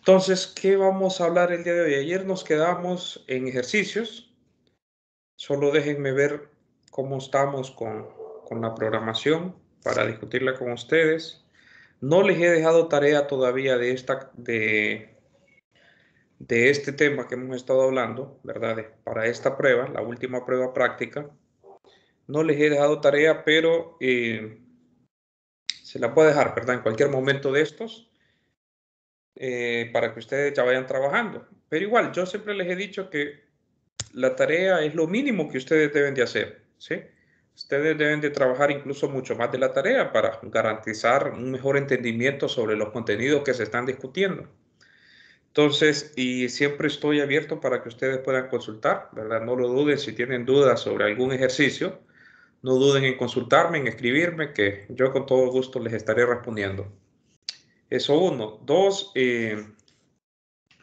Entonces, ¿qué vamos a hablar el día de hoy? Ayer nos quedamos en ejercicios. Solo déjenme ver cómo estamos con la programación para discutirla con ustedes. No les he dejado tarea todavía de este tema que hemos estado hablando, ¿verdad? Para esta prueba, la última prueba práctica. No les he dejado tarea, pero se la puedo dejar, ¿verdad? En cualquier momento de estos, para que ustedes ya vayan trabajando. Pero igual, yo siempre les he dicho que la tarea es lo mínimo que ustedes deben de hacer, ¿sí? Ustedes deben de trabajar incluso mucho más de la tarea para garantizar un mejor entendimiento sobre los contenidos que se están discutiendo. Entonces, y siempre estoy abierto para que ustedes puedan consultar, ¿verdad? No lo duden si tienen dudas sobre algún ejercicio, no duden en consultarme, en escribirme, que yo con todo gusto les estaré respondiendo. Eso uno. Dos,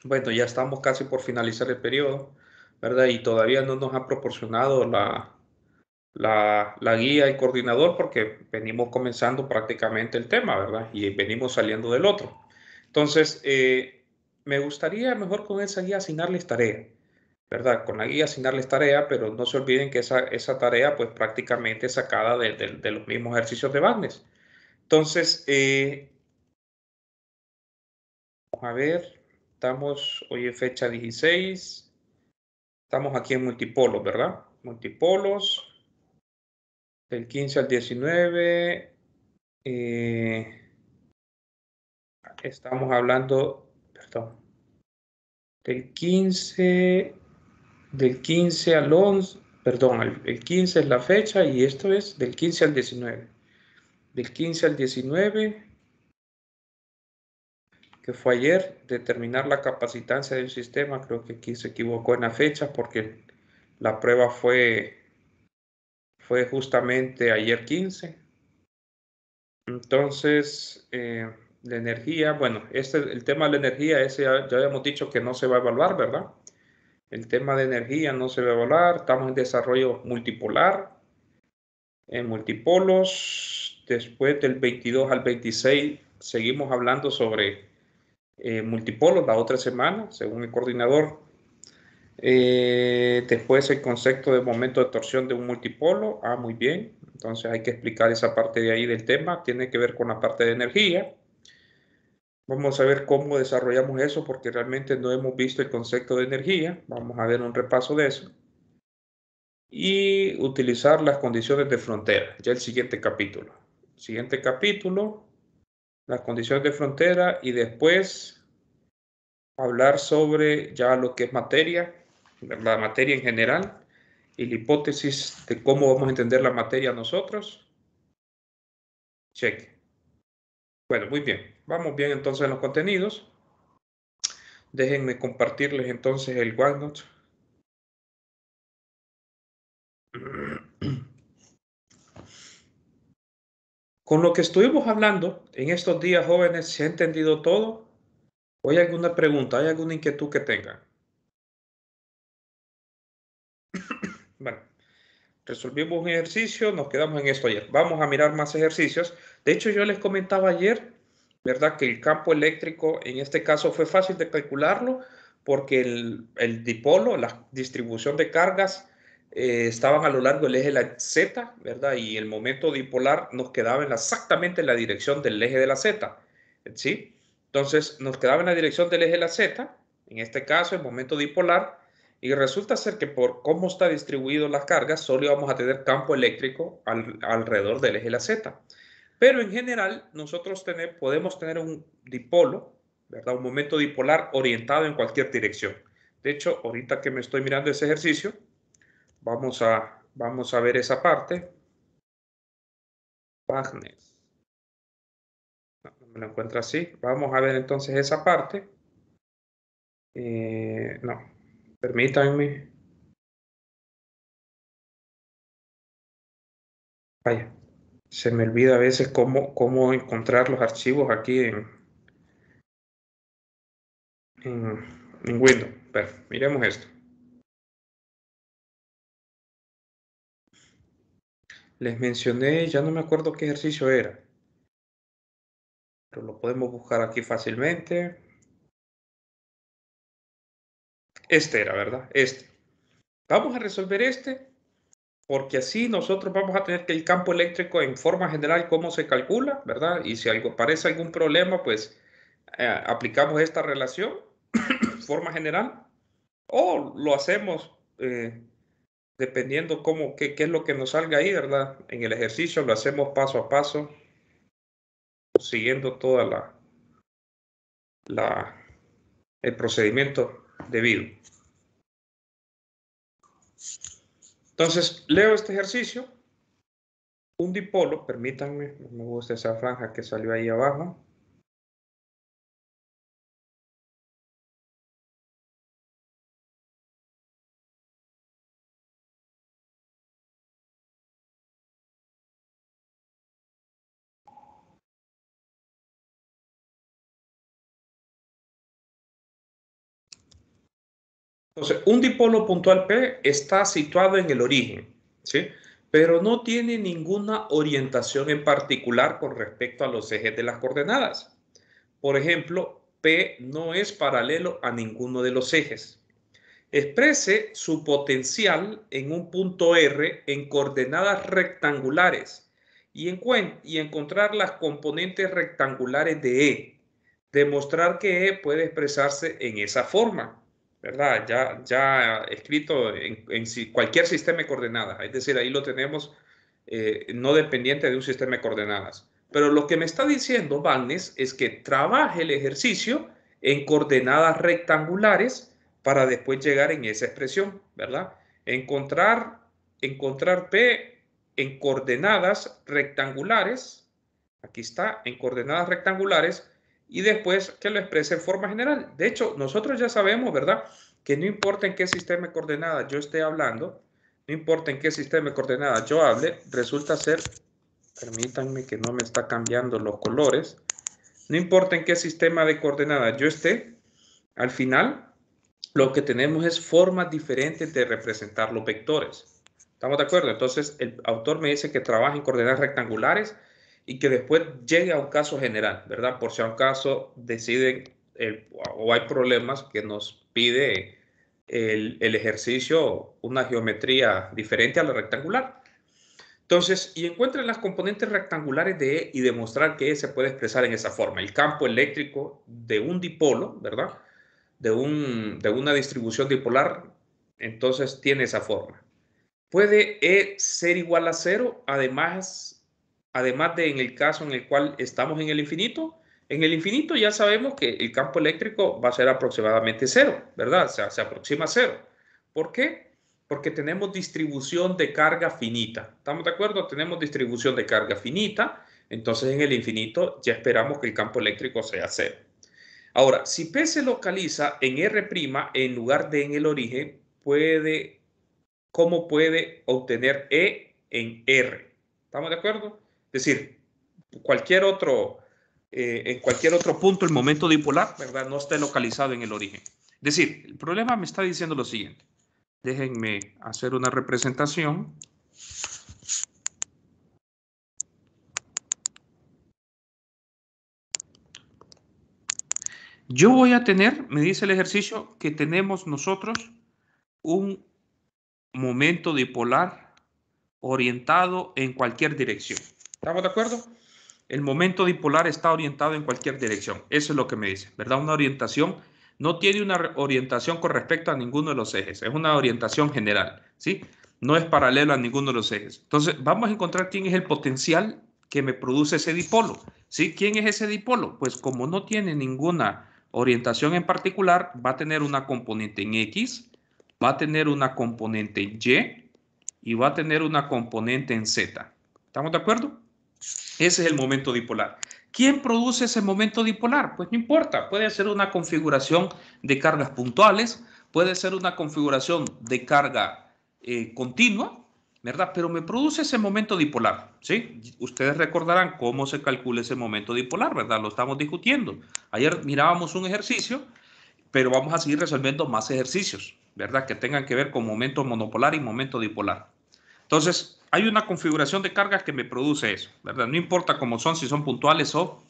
bueno, ya estamos casi por finalizar el periodo, ¿verdad? Y todavía no nos han proporcionado la guía y coordinador porque venimos comenzando prácticamente el tema, ¿verdad? Y venimos saliendo del otro. Entonces, me gustaría mejor con esa guía asignarles tarea, ¿verdad? Con la guía asignarles tarea, pero no se olviden que esa tarea pues prácticamente es sacada de los mismos ejercicios de Bagnes. Entonces, vamos a ver, hoy es fecha 16, estamos aquí en multipolos, ¿verdad? Multipolos, del 15 al 19. Estamos hablando, perdón, del 15, del 15 al 11, perdón, el 15 es la fecha y esto es del 15 al 19. Del 15 al 19, que fue ayer, determinar la capacitancia del sistema. Creo que aquí se equivocó en la fecha porque la prueba fue justamente ayer 15. Entonces, la energía, bueno, el tema de la energía, ese ya habíamos dicho que no se va a evaluar, ¿verdad? El tema de energía no se va a evaluar. Estamos en desarrollo multipolar, en multipolos. Después del 22 al 26 seguimos hablando sobre multipolos la otra semana, según el coordinador. Después el concepto de momento de torsión de un multipolo. Ah, muy bien. Entonces hay que explicar esa parte de ahí del tema. Tiene que ver con la parte de energía. Vamos a ver cómo desarrollamos eso porque realmente no hemos visto el concepto de energía. Vamos a ver un repaso de eso. Y utilizar las condiciones de frontera, ya el siguiente capítulo. Siguiente capítulo, las condiciones de frontera y después hablar sobre ya lo que es materia, la materia en general y la hipótesis de cómo vamos a entender la materia nosotros. Cheque. Bueno, muy bien. Vamos bien entonces en los contenidos. Déjenme compartirles entonces el OneNote. Con lo que estuvimos hablando en estos días, jóvenes, ¿se ha entendido todo? ¿O hay alguna pregunta, hay alguna inquietud que tengan? Bueno, resolvimos un ejercicio, nos quedamos en esto ayer. Vamos a mirar más ejercicios. De hecho, yo les comentaba ayer, ¿verdad? Que el campo eléctrico en este caso fue fácil de calcularlo porque el dipolo, la distribución de cargas, estaban a lo largo del eje de la Z, ¿verdad? Y el momento dipolar nos quedaba exactamente en la dirección del eje de la Z, ¿sí? Entonces, nos quedaba en la dirección del eje de la Z, en este caso, el momento dipolar. Y resulta ser que por cómo está distribuido las cargas, solo íbamos a tener campo eléctrico alrededor del eje de la Z. Pero en general, nosotros podemos tener un dipolo, ¿verdad? Un momento dipolar orientado en cualquier dirección. De hecho, ahorita que me estoy mirando ese ejercicio, vamos a ver esa parte. Bagnes. No me lo encuentro así. Vamos a ver entonces esa parte. No, permítanme. Vaya. Se me olvida a veces cómo encontrar los archivos aquí en Windows. Pero miremos esto. Les mencioné, ya no me acuerdo qué ejercicio era, pero lo podemos buscar aquí fácilmente. Este era, ¿verdad? Este. Vamos a resolver este porque así nosotros vamos a tener que el campo eléctrico en forma general, cómo se calcula, ¿verdad? Y si parece algún problema, pues aplicamos esta relación, forma general, o lo hacemos dependiendo qué es lo que nos salga ahí, ¿verdad? En el ejercicio lo hacemos paso a paso, siguiendo toda el procedimiento debido. Entonces, leo este ejercicio. Un dipolo, permítanme, no me gusta esa franja que salió ahí abajo. Entonces, un dipolo puntual P está situado en el origen, ¿sí? Pero no tiene ninguna orientación en particular con respecto a los ejes de las coordenadas. Por ejemplo, P no es paralelo a ninguno de los ejes. Exprese su potencial en un punto R en coordenadas rectangulares y encontrar las componentes rectangulares de E. Demostrar que E puede expresarse en esa forma, ¿verdad? Ya escrito en cualquier sistema de coordenadas. Es decir, ahí lo tenemos no dependiente de un sistema de coordenadas. Pero lo que me está diciendo Bagnes es que trabaje el ejercicio en coordenadas rectangulares para después llegar en esa expresión, ¿verdad? Encontrar P en coordenadas rectangulares, aquí está, en coordenadas rectangulares, y después que lo exprese en forma general. De hecho, nosotros ya sabemos, ¿verdad? Que no importa en qué sistema de coordenadas yo esté hablando, no importa en qué sistema de coordenadas yo hable, resulta ser, permítanme que no me está cambiando los colores, no importa en qué sistema de coordenadas yo esté, al final lo que tenemos es formas diferentes de representar los vectores. ¿Estamos de acuerdo? Entonces, el autor me dice que trabaja en coordenadas rectangulares y que después llegue a un caso general, ¿verdad? Por si a un caso deciden o hay problemas que nos pide el ejercicio una geometría diferente a la rectangular. Entonces, y encuentren las componentes rectangulares de E y demostrar que E se puede expresar en esa forma. El campo eléctrico de un dipolo, ¿verdad? De una distribución dipolar, entonces tiene esa forma. ¿Puede E ser igual a cero? Además de en el caso en el cual estamos en el infinito. En el infinito ya sabemos que el campo eléctrico va a ser aproximadamente cero, ¿verdad? O sea, se aproxima a cero. ¿Por qué? Porque tenemos distribución de carga finita. ¿Estamos de acuerdo? Tenemos distribución de carga finita. Entonces en el infinito ya esperamos que el campo eléctrico sea cero. Ahora, si P se localiza en R' en lugar de en el origen, ¿cómo puede obtener E en R? ¿Estamos de acuerdo? Es decir, en cualquier otro punto el momento dipolar, ¿verdad? No esté localizado en el origen. Es decir, el problema me está diciendo lo siguiente. Déjenme hacer una representación. Yo voy a tener, me dice el ejercicio, que tenemos nosotros un momento dipolar orientado en cualquier dirección. ¿Estamos de acuerdo? El momento dipolar está orientado en cualquier dirección. Eso es lo que me dice, ¿verdad? Una orientación, no tiene una orientación con respecto a ninguno de los ejes, es una orientación general, ¿sí? No es paralelo a ninguno de los ejes. Entonces, vamos a encontrar quién es el potencial que me produce ese dipolo, ¿sí? ¿Quién es ese dipolo? Pues como no tiene ninguna orientación en particular, va a tener una componente en X, va a tener una componente en Y y va a tener una componente en Z. ¿Estamos de acuerdo? Ese es el momento dipolar. ¿Quién produce ese momento dipolar? Pues no importa, puede ser una configuración de cargas puntuales, puede ser una configuración de carga continua, ¿verdad? Pero me produce ese momento dipolar, ¿sí? Ustedes recordarán cómo se calcula ese momento dipolar, ¿verdad? Lo estamos discutiendo. Ayer mirábamos un ejercicio, pero vamos a seguir resolviendo más ejercicios, ¿verdad? Que tengan que ver con momento monopolar y momento dipolar. Entonces, hay una configuración de cargas que me produce eso, ¿verdad? No importa cómo son, si son puntuales o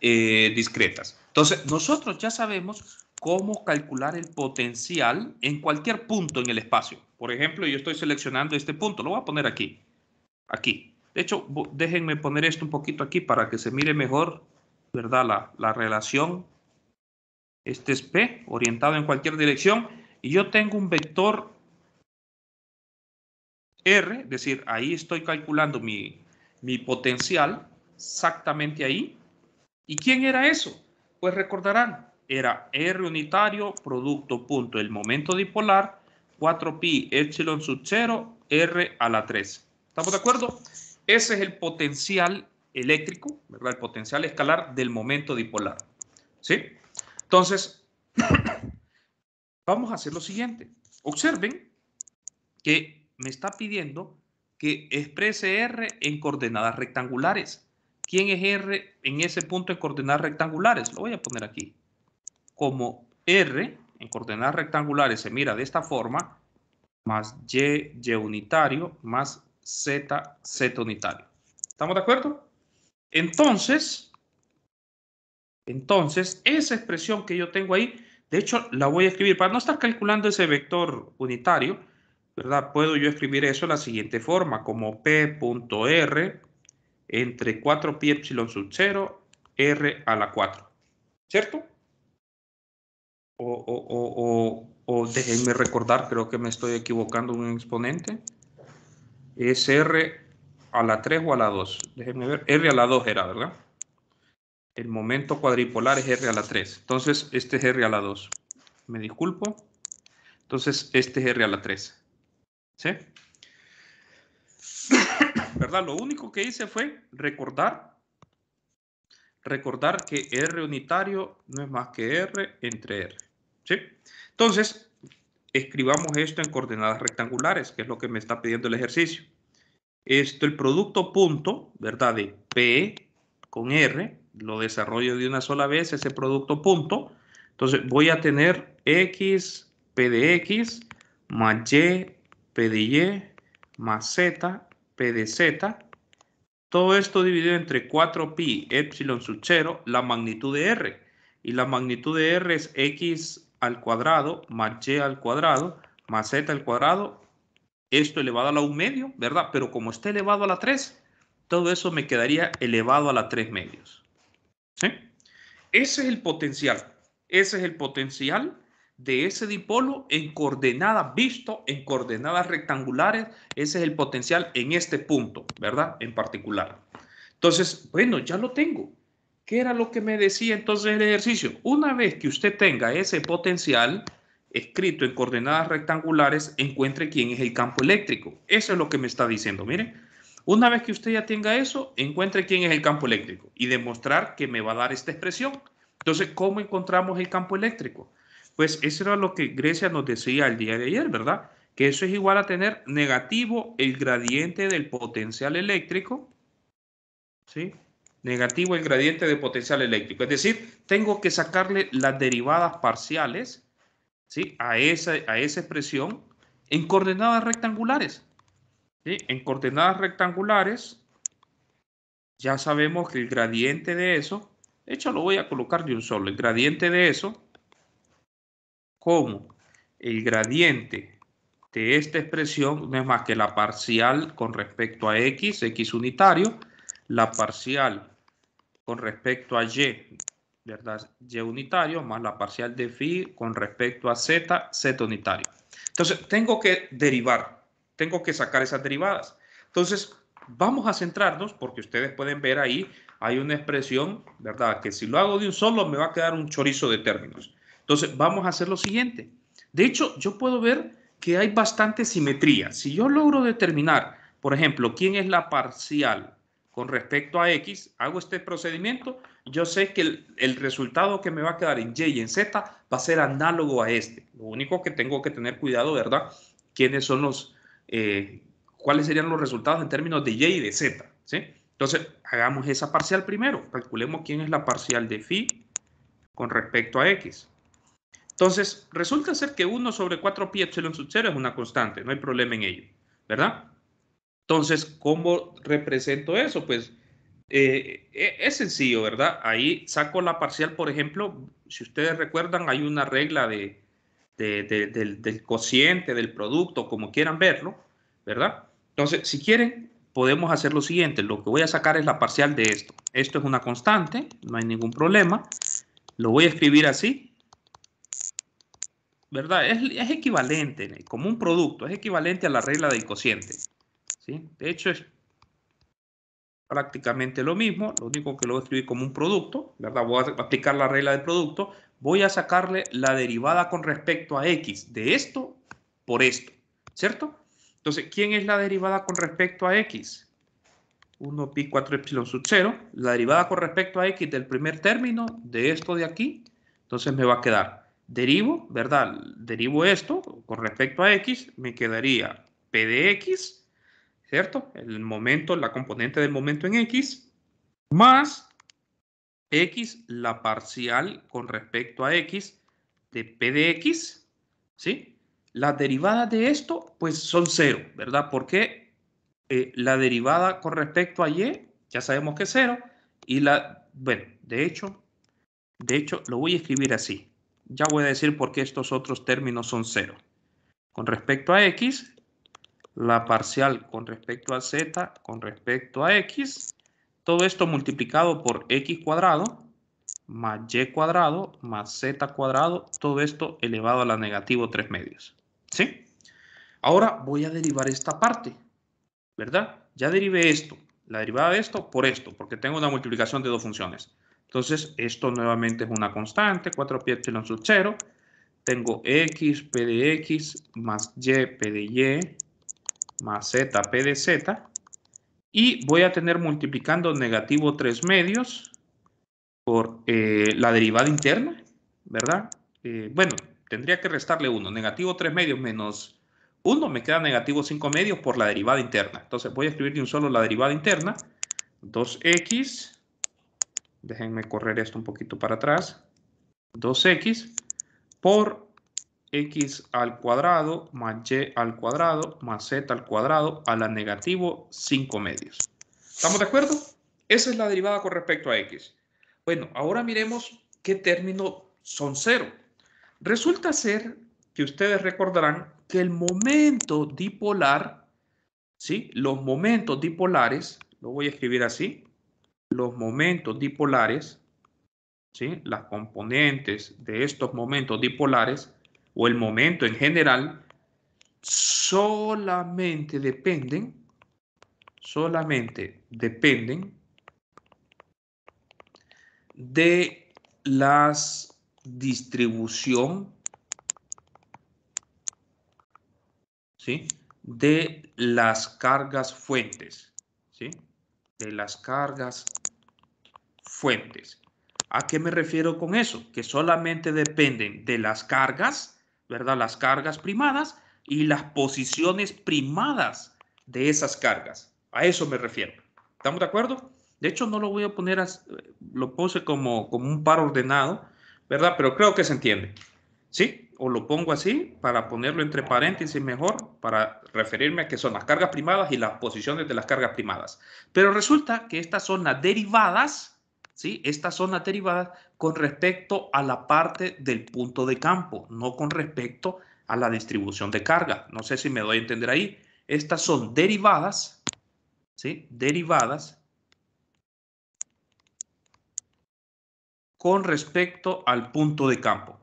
discretas. Entonces, nosotros ya sabemos cómo calcular el potencial en cualquier punto en el espacio. Por ejemplo, yo estoy seleccionando este punto, lo voy a poner aquí. Aquí. De hecho, déjenme poner esto un poquito aquí para que se mire mejor, ¿verdad? La relación. Este es P, orientado en cualquier dirección. Y yo tengo un vector R, es decir, ahí estoy calculando mi potencial, exactamente ahí. ¿Y quién era eso? Pues recordarán, era R unitario, producto punto, el momento dipolar, 4pi epsilon sub 0, R a la 3. ¿Estamos de acuerdo? Ese es el potencial eléctrico, ¿verdad? El potencial escalar del momento dipolar. ¿Sí? Entonces, vamos a hacer lo siguiente. Observen que me está pidiendo que exprese R en coordenadas rectangulares. ¿Quién es R en ese punto en coordenadas rectangulares? Lo voy a poner aquí. Como R en coordenadas rectangulares se mira de esta forma, más Y unitario, más Z unitario. ¿Estamos de acuerdo? Entonces, esa expresión que yo tengo ahí, de hecho, la voy a escribir. Para no estar calculando ese vector unitario, ¿verdad? Puedo yo escribir eso de la siguiente forma, como P.R entre 4pi epsilon sub 0, R a la 4. ¿Cierto? O déjenme recordar, creo que me estoy equivocando en un exponente. ¿Es R a la 3 o a la 2? Déjenme ver. R a la 2 era, ¿verdad? El momento cuadripolar es R a la 3. Entonces, este es R a la 2. Me disculpo. Entonces, este es R a la 3. ¿Sí? ¿Verdad? Lo único que hice fue recordar que R unitario no es más que R entre R. ¿Sí? Entonces, escribamos esto en coordenadas rectangulares, que es lo que me está pidiendo el ejercicio. Esto, el producto punto, ¿verdad? De P con R, lo desarrollo de una sola vez, ese producto punto. Entonces, voy a tener X, P de X, más Y, P de Y, más Z, P de Z. Todo esto dividido entre 4pi epsilon sub 0, la magnitud de R. Y la magnitud de R es X al cuadrado más Y al cuadrado más Z al cuadrado. Esto elevado a la 1 medio, ¿verdad? Pero como está elevado a la 3, todo eso me quedaría elevado a la 3 medios. ¿Sí? Ese es el potencial. Ese es el potencial de ese dipolo en coordenadas, visto en coordenadas rectangulares. Ese es el potencial en este punto, ¿verdad? En particular. Entonces, bueno, ya lo tengo. ¿Qué era lo que me decía entonces el ejercicio? Una vez que usted tenga ese potencial escrito en coordenadas rectangulares, encuentre quién es el campo eléctrico. Eso es lo que me está diciendo. Miren, una vez que usted ya tenga eso, encuentre quién es el campo eléctrico y demostrar que me va a dar esta expresión. Entonces, ¿cómo encontramos el campo eléctrico? Pues eso era lo que Grecia nos decía el día de ayer, ¿verdad? Que eso es igual a tener negativo el gradiente del potencial eléctrico, ¿sí? Negativo el gradiente de potencial eléctrico. Es decir, tengo que sacarle las derivadas parciales, ¿sí? a esa expresión en coordenadas rectangulares. ¿Sí? En coordenadas rectangulares ya sabemos que el gradiente de eso, de hecho lo voy a colocar de un solo, el gradiente de eso, como el gradiente de esta expresión no es más que la parcial con respecto a x unitario, la parcial con respecto a y, ¿verdad? Y unitario, más la parcial de phi con respecto a z unitario. Entonces, tengo que derivar, tengo que sacar esas derivadas. Entonces, vamos a centrarnos, porque ustedes pueden ver ahí, hay una expresión, ¿verdad? Que si lo hago de un solo, me va a quedar un chorizo de términos. Entonces, vamos a hacer lo siguiente. De hecho, yo puedo ver que hay bastante simetría. Si yo logro determinar, por ejemplo, quién es la parcial con respecto a X, hago este procedimiento, yo sé que el resultado que me va a quedar en Y y en Z va a ser análogo a este. Lo único que tengo que tener cuidado, ¿verdad? ¿Quiénes son cuáles serían los resultados en términos de Y y de Z? ¿Sí? Entonces, hagamos esa parcial primero. Calculemos quién es la parcial de phi con respecto a X. Entonces, resulta ser que 1 sobre 4pi epsilon sub 0 es una constante, no hay problema en ello, ¿verdad? Entonces, ¿cómo represento eso? Pues Es sencillo, ¿verdad? Ahí saco la parcial, por ejemplo, si ustedes recuerdan, hay una regla del cociente, del producto, como quieran verlo, ¿verdad? Entonces, si quieren, podemos hacer lo siguiente. Lo que voy a sacar es la parcial de esto. Esto es una constante, no hay ningún problema. Lo voy a escribir así, ¿verdad? Es equivalente, como un producto, es equivalente a la regla del cociente, ¿sí? De hecho, es prácticamente lo mismo, lo único que lo voy a escribir como un producto, ¿verdad? Voy a aplicar la regla del producto, voy a sacarle la derivada con respecto a x de esto por esto, ¿cierto? Entonces, ¿quién es la derivada con respecto a x? 1 pi 4 epsilon sub 0, la derivada con respecto a x del primer término de esto de aquí, entonces me va a quedar, derivo, ¿verdad? Derivo esto con respecto a x, me quedaría p de x, ¿cierto? El momento, la componente del momento en x, más x, la parcial con respecto a x de p de x, ¿sí? Las derivadas de esto, pues son 0, ¿verdad? Porque la derivada con respecto a y, ya sabemos que es 0, y bueno, de hecho, lo voy a escribir así. Ya voy a decir por qué estos otros términos son 0. Con respecto a x, la parcial con respecto a z, con respecto a x, todo esto multiplicado por x cuadrado, más y cuadrado, más z cuadrado, todo esto elevado a la negativo 3 medios. ¿Sí? Ahora voy a derivar esta parte, ¿verdad? Ya derivé esto, la derivada de esto por esto, porque tengo una multiplicación de dos funciones. Entonces, esto nuevamente es una constante, 4pi epsilon sub 0. Tengo x, p de x, más y, p de y, más z, p de z, y voy a tener multiplicando negativo 3 medios por la derivada interna, ¿verdad? Bueno, tendría que restarle 1. Negativo 3 medios menos 1 me queda negativo 5 medios por la derivada interna. Entonces voy a escribir de un solo la derivada interna. 2x, déjenme correr esto un poquito para atrás, 2x por x al cuadrado más y al cuadrado más z al cuadrado a la negativo 5 medios. ¿Estamos de acuerdo? Esa es la derivada con respecto a x. Bueno, ahora miremos qué términos son 0. Resulta ser que ustedes recordarán que el momento dipolar, ¿sí? Los momentos dipolares, lo voy a escribir así, los momentos dipolares, ¿sí? Las componentes de estos momentos dipolares, o el momento en general, solamente dependen de la distribución, ¿sí? De las cargas fuentes, ¿sí? De las cargas fuentes. ¿A qué me refiero con eso? Que solamente dependen de las cargas, ¿verdad? Las cargas primadas y las posiciones primadas de esas cargas. A eso me refiero. ¿Estamos de acuerdo? De hecho, no lo voy a poner, lo puse como un par ordenado, ¿verdad? Pero creo que se entiende. ¿Sí? O lo pongo así para ponerlo entre paréntesis mejor, para referirme a que son las cargas primadas y las posiciones de las cargas primadas. Pero resulta que estas son las derivadas, ¿sí? Estas son las derivadas con respecto a la parte del punto de campo, no con respecto a la distribución de carga. No sé si me doy a entender ahí. Estas son derivadas, ¿sí? Derivadas con respecto al punto de campo.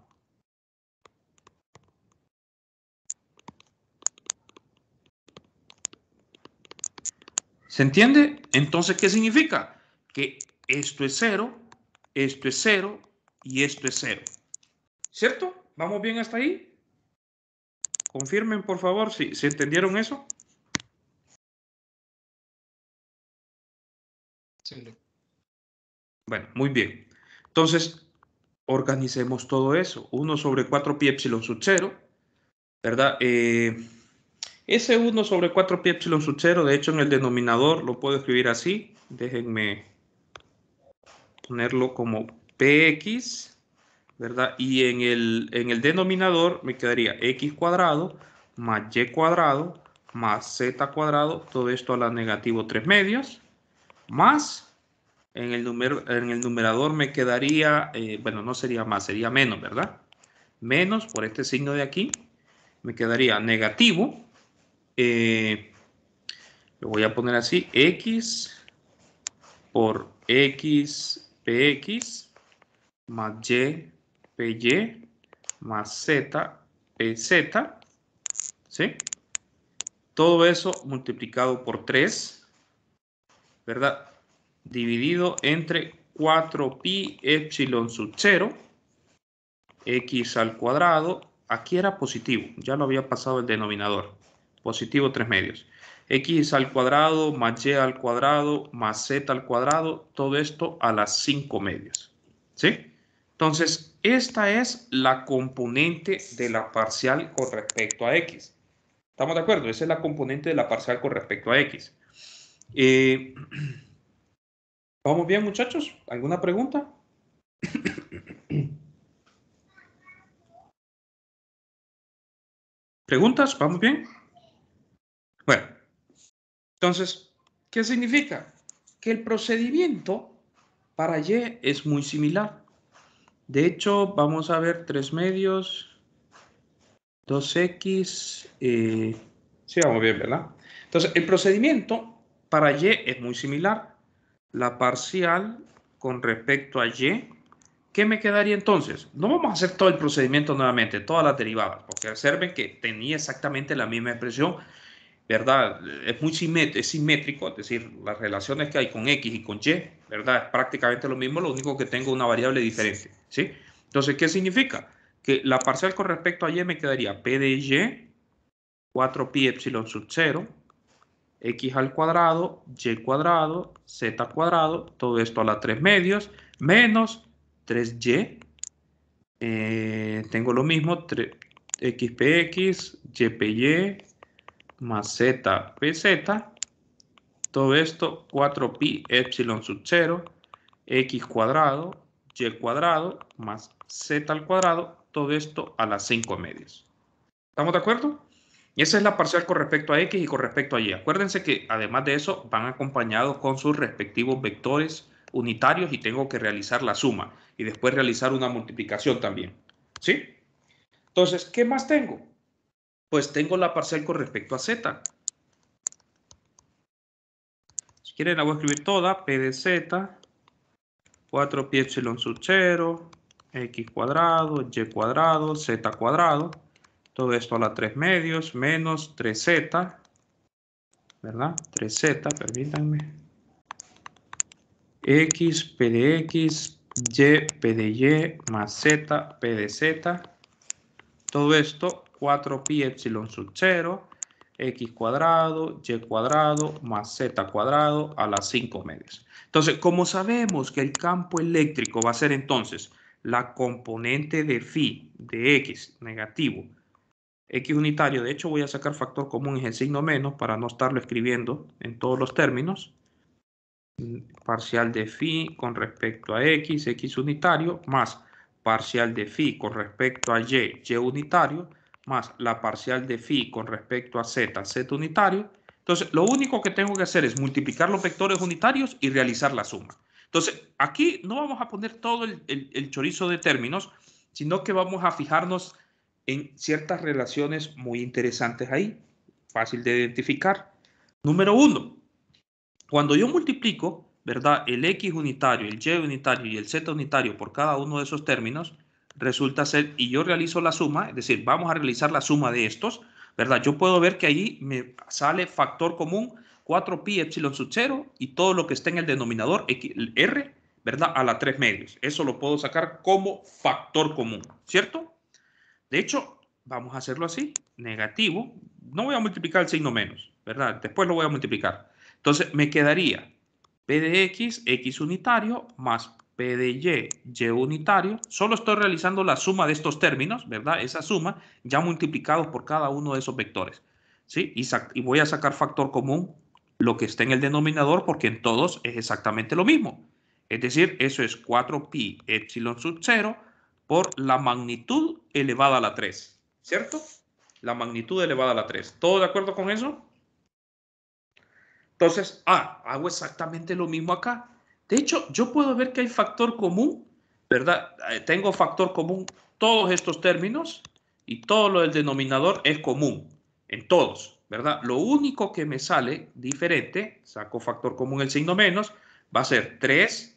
¿Se entiende? Entonces, ¿qué significa? Que esto es 0, esto es 0 y esto es 0. ¿Cierto? ¿Vamos bien hasta ahí? Confirmen, por favor, si entendieron eso. Sí. Bueno, muy bien. Entonces, organicemos todo eso. 1 sobre 4 pi epsilon sub 0, ¿verdad? Ese 1 sobre 4 pi epsilon sub 0, de hecho, en el denominador lo puedo escribir así. Déjenme ponerlo como px, ¿verdad? Y en el denominador me quedaría x cuadrado más y cuadrado más z cuadrado, todo esto a la negativo 3 medios, más En el numerador me quedaría, bueno, no sería más, sería menos, ¿verdad? Menos por este signo de aquí, me quedaría negativo. Lo voy a poner así, x por x px más y py más z pz, ¿sí? Todo eso multiplicado por 3, ¿verdad? Dividido entre 4pi epsilon sub 0, x al cuadrado. Aquí era positivo, ya lo había pasado el denominador. Positivo 3 medios. X al cuadrado más y al cuadrado más z al cuadrado, todo esto a las 5 medios. ¿Sí? Entonces, esta es la componente de la parcial con respecto a x. ¿Estamos de acuerdo? Esa es la componente de la parcial con respecto a x. ¿Vamos bien, muchachos? ¿Alguna pregunta? ¿Preguntas? ¿Vamos bien? Bueno, entonces, ¿qué significa? Que el procedimiento para y es muy similar. De hecho, vamos a ver 3 medios, 2x. Sí, vamos bien, ¿verdad? Entonces, el procedimiento para y es muy similar. La parcial con respecto a y. ¿Qué me quedaría entonces? No vamos a hacer todo el procedimiento nuevamente, todas las derivadas, porque observen que tenía exactamente la misma expresión, ¿verdad? Es muy simétrico, es decir, las relaciones que hay con X y con Y, ¿verdad? Es prácticamente lo mismo, lo único que tengo una variable diferente, ¿sí? Entonces, ¿qué significa? Que la parcial con respecto a Y me quedaría P de Y, 4pi epsilon sub 0, X al cuadrado, Y cuadrado, Z cuadrado, todo esto a la 3 medios, menos 3Y. Tengo lo mismo, xpx, ypy, más zpz, todo esto 4pi epsilon sub 0, x cuadrado, y cuadrado, más z al cuadrado, todo esto a las 5 medios. ¿Estamos de acuerdo? Y esa es la parcial con respecto a x y con respecto a y. Acuérdense que además de eso van acompañados con sus respectivos vectores unitarios y tengo que realizar la suma y después realizar una multiplicación también. ¿Sí? Entonces, ¿qué más tengo? Pues tengo la parcial con respecto a z. Si quieren la voy a escribir toda, p de z, 4pi epsilon sub 0, x cuadrado, y cuadrado, z cuadrado, todo esto a la 3 medios, menos 3z, ¿verdad? 3z, permítanme. X, p de x, y, p de y, más z, p de z. Todo esto, 4pi epsilon sub 0, x cuadrado, y cuadrado, más z cuadrado a las 5 medios. Entonces, como sabemos que el campo eléctrico va a ser entonces la componente de phi de x negativo, x unitario, de hecho voy a sacar factor común en el signo menos para no estarlo escribiendo en todos los términos. Parcial de phi con respecto a x, x unitario, más parcial de phi con respecto a y, y unitario, más la parcial de phi con respecto a z, z unitario. Entonces, lo único que tengo que hacer es multiplicar los vectores unitarios y realizar la suma. Entonces, aquí no vamos a poner todo el chorizo de términos, sino que vamos a fijarnos en ciertas relaciones muy interesantes ahí, fácil de identificar. Número 1. Cuando yo multiplico, ¿verdad? El x unitario, el y unitario y el z unitario por cada uno de esos términos, resulta ser, y yo realizo la suma, es decir, vamos a realizar la suma de estos, ¿verdad? Yo puedo ver que ahí me sale factor común 4pi epsilon sub 0 y todo lo que está en el denominador, r, ¿verdad? A la 3 medios. Eso lo puedo sacar como factor común, ¿cierto? De hecho, vamos a hacerlo así, negativo. No voy a multiplicar el signo menos, ¿verdad? Después lo voy a multiplicar. Entonces, me quedaría p de x, x unitario, más p de y, y unitario. Solo estoy realizando la suma de estos términos, ¿verdad? Esa suma ya multiplicados por cada uno de esos vectores. ¿Sí? Y voy a sacar factor común lo que está en el denominador porque en todos es exactamente lo mismo. Es decir, eso es 4pi epsilon sub 0 por la magnitud elevada a la 3, ¿cierto? La magnitud elevada a la 3. ¿Todo de acuerdo con eso? Entonces, hago exactamente lo mismo acá. De hecho, yo puedo ver que hay factor común, ¿verdad? Tengo factor común todos estos términos y todo lo del denominador es común en todos, ¿verdad? Lo único que me sale diferente, saco factor común el signo menos, va a ser 3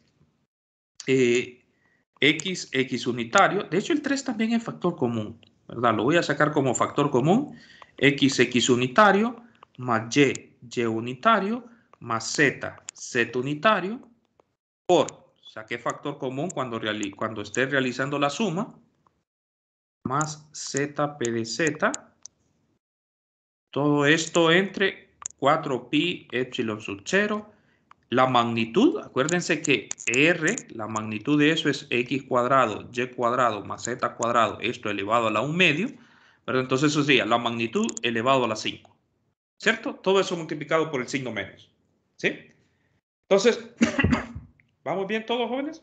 x unitario. De hecho, el 3 también es factor común, ¿verdad? Lo voy a sacar como factor común. X unitario más y unitario más z unitario por, saqué factor común cuando esté realizando la suma, más zp de z. Todo esto entre 4pi epsilon sub 0. La magnitud, acuérdense que R, la magnitud de eso es x cuadrado, y cuadrado más z cuadrado, esto elevado a la 1 medio, pero entonces eso sería la magnitud elevado a la 5, ¿cierto? Todo eso multiplicado por el signo menos, ¿sí? Entonces, ¿vamos bien todos, jóvenes?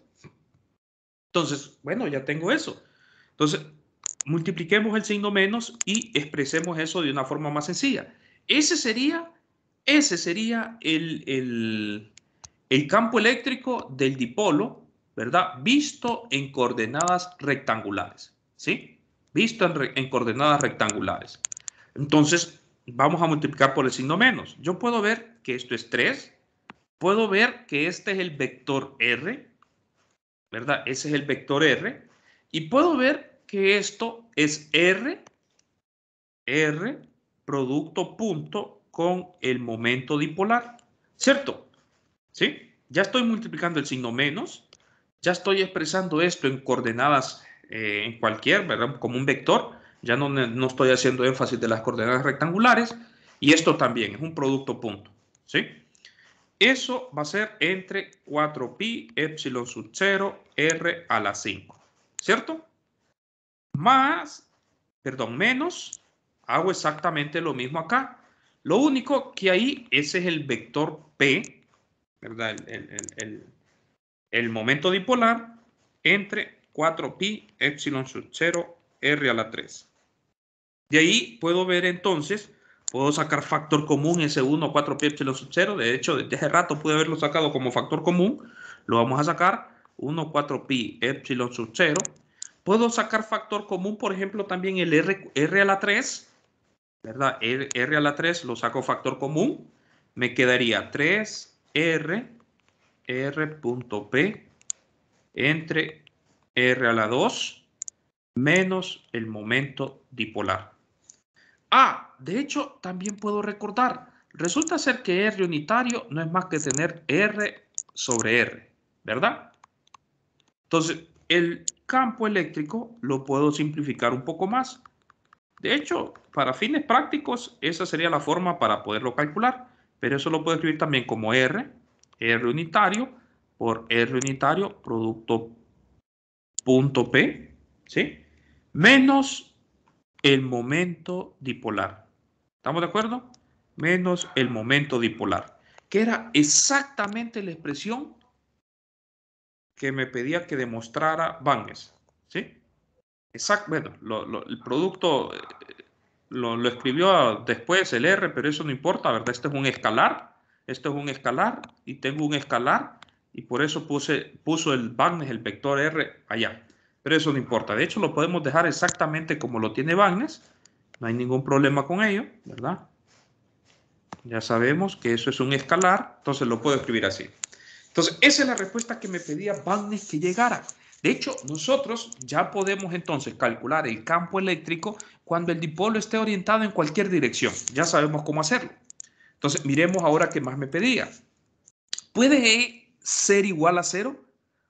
Entonces, bueno, ya tengo eso. Entonces, multipliquemos el signo menos y expresemos eso de una forma más sencilla. Ese sería el campo eléctrico del dipolo, ¿verdad? Visto en coordenadas rectangulares, ¿sí? Visto en coordenadas rectangulares. Entonces, vamos a multiplicar por el signo menos. Yo puedo ver que esto es 3. Puedo ver que este es el vector R, ¿verdad? Ese es el vector R. Y puedo ver que esto es R producto punto con el momento dipolar, ¿cierto? ¿Sí? Ya estoy multiplicando el signo menos, ya estoy expresando esto en coordenadas en cualquier, ¿verdad? Como un vector, ya no estoy haciendo énfasis de las coordenadas rectangulares, y esto también es un producto punto, ¿sí? Eso va a ser entre 4pi epsilon sub 0 r a la 5, ¿cierto? Menos, hago exactamente lo mismo acá. Lo único que ahí, ese es el vector P, ¿verdad? El momento dipolar entre 4pi epsilon sub 0 r a la 3. De ahí puedo ver entonces, puedo sacar factor común ese 1, 4pi epsilon sub 0. De hecho, desde hace rato pude haberlo sacado como factor común. Lo vamos a sacar 1, 4pi epsilon sub 0. Puedo sacar factor común, por ejemplo, también el R a la 3, ¿verdad? R a la 3 lo saco factor común. Me quedaría 3R R.P entre R a la 2 menos el momento dipolar. Ah, de hecho, también puedo recordar. Resulta ser que R unitario no es más que tener R sobre R, ¿verdad? Entonces, el campo eléctrico lo puedo simplificar un poco más. De hecho, para fines prácticos, esa sería la forma para poderlo calcular. Pero eso lo puedo escribir también como R unitario por R unitario producto punto P, ¿sí? Menos el momento dipolar. ¿Estamos de acuerdo? Menos el momento dipolar, que era exactamente la expresión que me pedía que demostrara Banges, ¿sí? Exacto, bueno, el producto lo escribió después el R, pero eso no importa, ¿verdad? Este es un escalar y tengo un escalar y por eso puso el Banges, el vector R allá. Pero eso no importa. De hecho, lo podemos dejar exactamente como lo tiene Banges. No hay ningún problema con ello, ¿verdad? Ya sabemos que eso es un escalar, entonces lo puedo escribir así. Entonces, esa es la respuesta que me pedía Banges que llegara. De hecho, nosotros ya podemos entonces calcular el campo eléctrico cuando el dipolo esté orientado en cualquier dirección. Ya sabemos cómo hacerlo. Entonces, miremos ahora qué más me pedía. ¿Puede E ser igual a 0?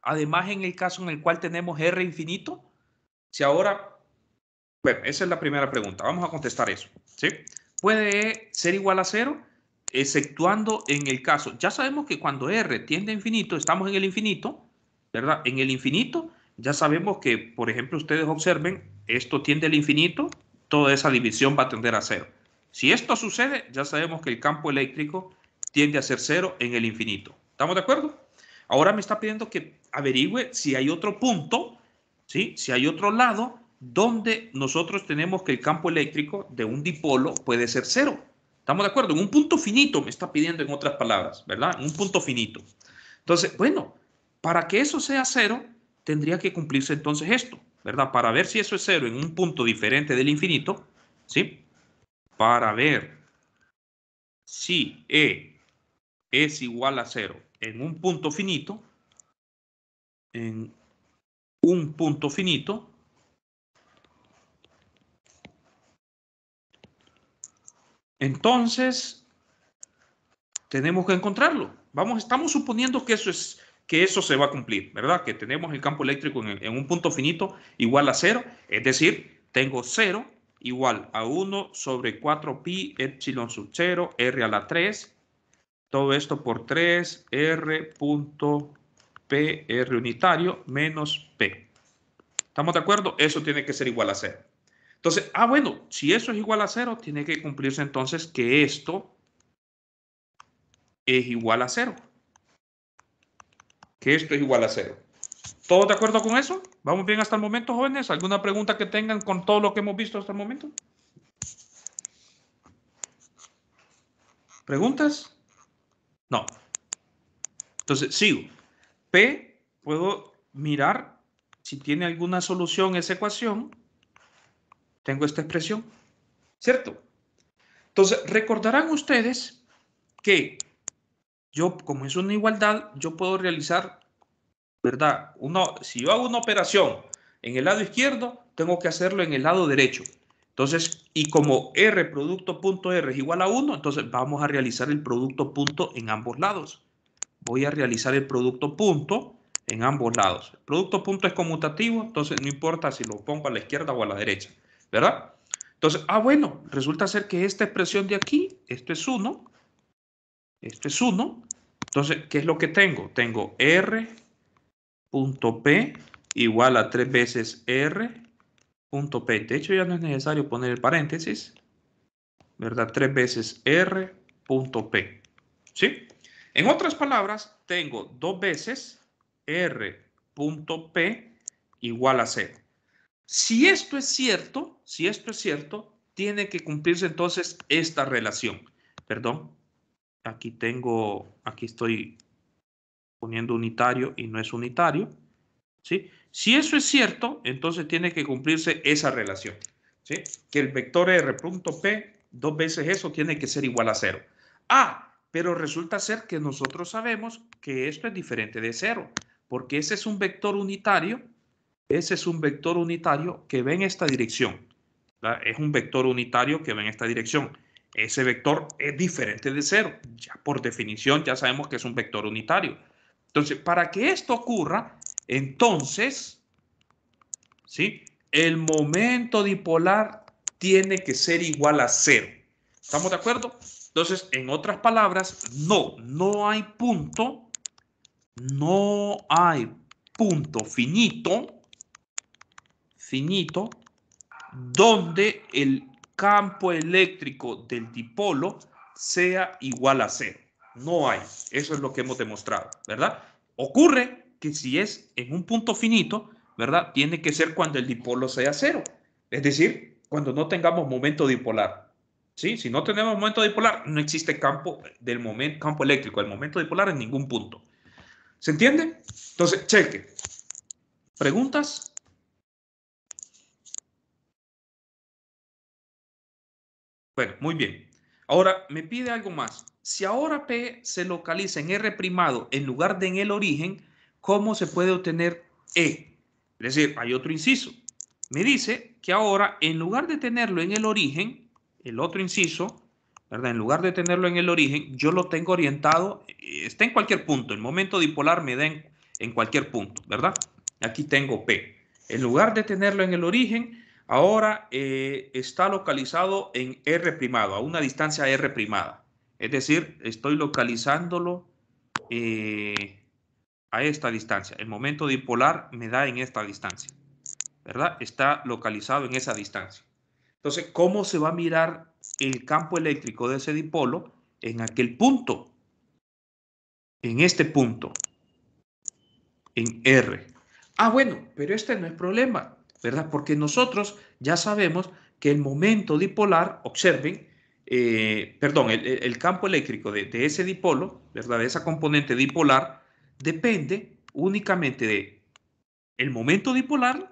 Además, en el caso en el cual tenemos R infinito. Si ahora, bueno, esa es la primera pregunta. Vamos a contestar eso, ¿sí? ¿Puede E ser igual a 0? Exceptuando en el caso, ya sabemos que cuando R tiende a infinito, estamos en el infinito, ¿verdad? En el infinito, ya sabemos que, por ejemplo, ustedes observen, esto tiende al infinito, toda esa división va a tender a 0. Si esto sucede, ya sabemos que el campo eléctrico tiende a ser 0 en el infinito. ¿Estamos de acuerdo? Ahora me está pidiendo que averigüe si hay otro punto, ¿sí? Si hay otro lado donde nosotros tenemos que el campo eléctrico de un dipolo puede ser 0. ¿Estamos de acuerdo? En un punto finito me está pidiendo en otras palabras, ¿verdad? En un punto finito. Entonces, bueno, para que eso sea cero, tendría que cumplirse entonces esto, ¿verdad? Para ver si eso es cero en un punto diferente del infinito, ¿sí? Para ver si E es igual a cero en un punto finito, entonces tenemos que encontrarlo. Estamos suponiendo que eso se va a cumplir, ¿verdad? Que tenemos el campo eléctrico en un punto finito igual a cero, es decir, tengo 0 igual a 1 sobre 4 pi epsilon sub 0, r a la 3, todo esto por 3, r punto p, r unitario, menos p. ¿Estamos de acuerdo? Eso tiene que ser igual a 0. Entonces, bueno, si eso es igual a 0, tiene que cumplirse entonces que esto es igual a 0. Que esto es igual a 0. ¿Todos de acuerdo con eso? ¿Vamos bien hasta el momento, jóvenes? ¿Alguna pregunta que tengan con todo lo que hemos visto hasta el momento? ¿Preguntas? No. Entonces, sigo. P, puedo mirar si tiene alguna solución esa ecuación. Tengo esta expresión, ¿cierto? Entonces, recordarán ustedes que yo, como es una igualdad, yo puedo realizar, ¿verdad? Si yo hago una operación en el lado izquierdo, tengo que hacerlo en el lado derecho. Entonces, y como R producto punto R es igual a 1, entonces vamos a realizar el producto punto en ambos lados. Voy a realizar el producto punto en ambos lados. El producto punto es conmutativo, entonces no importa si lo pongo a la izquierda o a la derecha, ¿verdad? Entonces, bueno, resulta ser que esta expresión de aquí, esto es 1, esto es 1. Entonces, ¿qué es lo que tengo? Tengo R punto P igual a 3 veces R punto P. De hecho, ya no es necesario poner el paréntesis, ¿verdad? 3 veces R punto P. ¿Sí? En otras palabras, tengo 2 veces R punto P igual a 0. Si esto es cierto, tiene que cumplirse entonces esta relación. Perdón, aquí estoy poniendo unitario y no es unitario. ¿Sí? Si eso es cierto, entonces tiene que cumplirse esa relación. ¿Sí? Que el vector R punto P, 2 veces eso, tiene que ser igual a 0. Pero resulta ser que nosotros sabemos que esto es diferente de 0, porque ese es un vector unitario, que va en esta dirección. ¿Verdad? Es un vector unitario que va en esta dirección. Ese vector es diferente de 0. Ya por definición ya sabemos que es un vector unitario. Entonces, para que esto ocurra, entonces, ¿sí? El momento dipolar tiene que ser igual a 0. ¿Estamos de acuerdo? Entonces, en otras palabras, no hay punto finito, donde el campo eléctrico del dipolo sea igual a 0. No hay. Eso es lo que hemos demostrado, ¿verdad? Ocurre que si es en un punto finito, ¿verdad? Tiene que ser cuando el dipolo sea 0. Es decir, cuando no tengamos momento dipolar. ¿Sí? Si no tenemos momento dipolar, no existe campo eléctrico, el momento dipolar en ningún punto. ¿Se entiende? Entonces, cheque. ¿Preguntas? Bueno, muy bien. Ahora me pide algo más. Si ahora P se localiza en R' en lugar de en el origen, ¿cómo se puede obtener E? Es decir, hay otro inciso. Me dice que ahora, en lugar de tenerlo en el origen, el otro inciso, ¿verdad? En lugar de tenerlo en el origen, yo lo tengo orientado, está en cualquier punto. El momento dipolar me da en cualquier punto, ¿verdad? Aquí tengo P. En lugar de tenerlo en el origen, ahora está localizado en R', a una distancia R'. Es decir, estoy localizándolo a esta distancia. El momento dipolar me da en esta distancia, ¿verdad? Está localizado en esa distancia. Entonces, ¿cómo se va a mirar el campo eléctrico de ese dipolo en aquel punto? En este punto, en R. Bueno, pero este no es problema, ¿verdad? Porque nosotros ya sabemos que el momento dipolar, observen, el campo eléctrico de ese dipolo, ¿verdad? De esa componente dipolar, depende únicamente de el momento dipolar